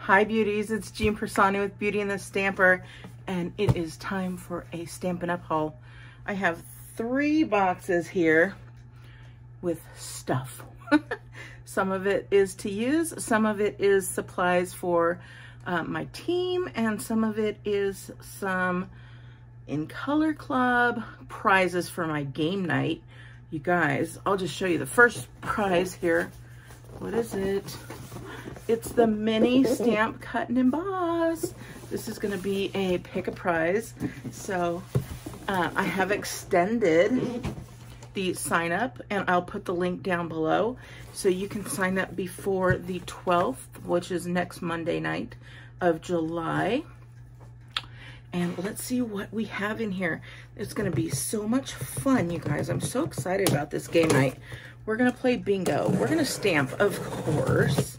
Hi beauties, it's Jean Piersanti with Beauty and the Stamper, and it is time for a Stampin' Up haul. I have 3 boxes here with stuff. Some of it is to use, some of it is supplies for my team, and some of it is some in Color Club prizes for my game night. You guys, I'll just show you the first prize here. What is it? It's the mini stamp cut and emboss. This is gonna be a pick a prize. So I have extended the sign up, and I'll put the link down below so you can sign up before the 12th, which is next Monday night of July. And let's see what we have in here. It's gonna be so much fun, you guys. I'm so excited about this game night. We're gonna play bingo. We're gonna stamp, of course.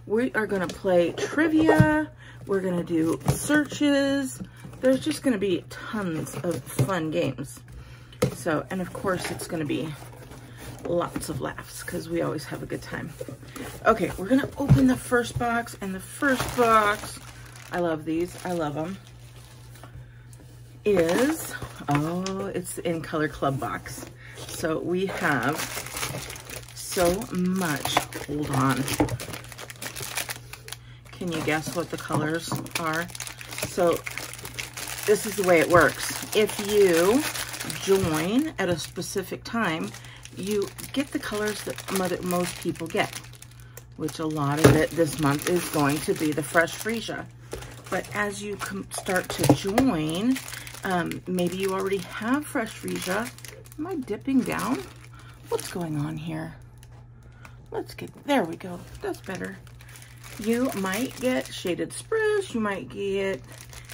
We are gonna play trivia. We're gonna do searches. There's just gonna be tons of fun games. So, and of course it's gonna be lots of laughs because we always have a good time. Okay, we're gonna open the first box, and the first box, I love these, I love them, is, oh, it's in Color Club box. So we have so much, hold on. Can you guess what the colors are? So this is the way it works. If you join at a specific time, you get the colors that most people get, which a lot of it this month is going to be the Fresh Freesia. But as you start to join, maybe you already have Fresh Freesia. Am I dipping down? What's going on here? Let's get, there we go, that's better. You might get Shaded Spruce, you might get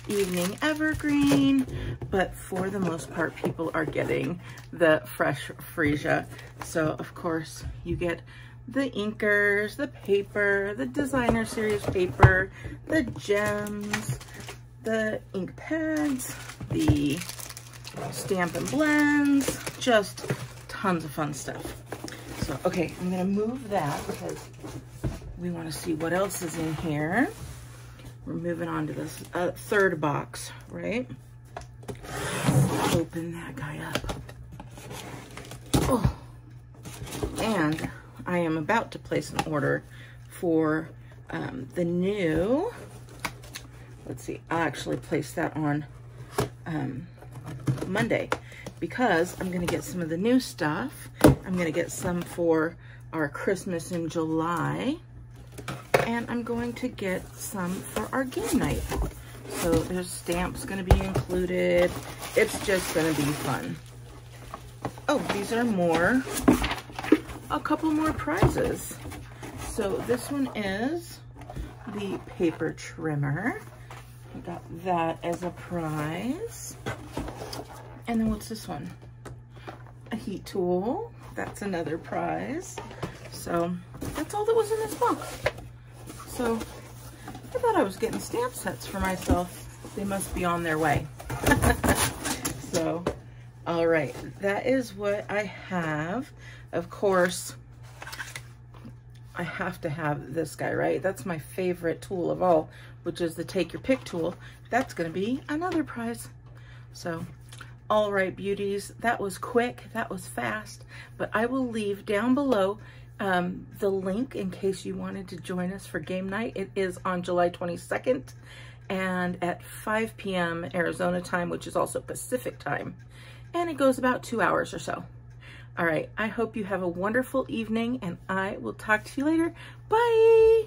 Evening Evergreen, but for the most part, people are getting the Fresh Freesia. So of course, you get the inkers, the paper, the designer series paper, the gems, the ink pads, the Stampin' blends, just tons of fun stuff. So, okay, I'm gonna move that because we wanna see what else is in here. We're moving on to this third box, right? Open that guy up. Oh, and I am about to place an order for the new, let's see, I'll actually place that on Monday because I'm gonna get some of the new stuff. I'm gonna get some for our Christmas in July, and I'm going to get some for our game night. So there's stamps gonna be included. It's just gonna be fun. Oh, these are more, a couple more prizes. So this one is the paper trimmer. I got that as a prize. And then what's this one? A heat tool. That's another prize. So that's all that was in this box. So I thought I was getting stamp sets for myself. They must be on their way. So, all right, that is what I have. Of course, I have to have this guy, right? That's my favorite tool of all, which is the Take Your Pick tool. That's gonna be another prize. So, all right, beauties, that was quick, that was fast, but I will leave down below the link in case you wanted to join us for game night. It is on July 22nd and at 5 p.m. Arizona time, which is also Pacific time, and it goes about 2 hours or so. All right, I hope you have a wonderful evening, and I will talk to you later. Bye.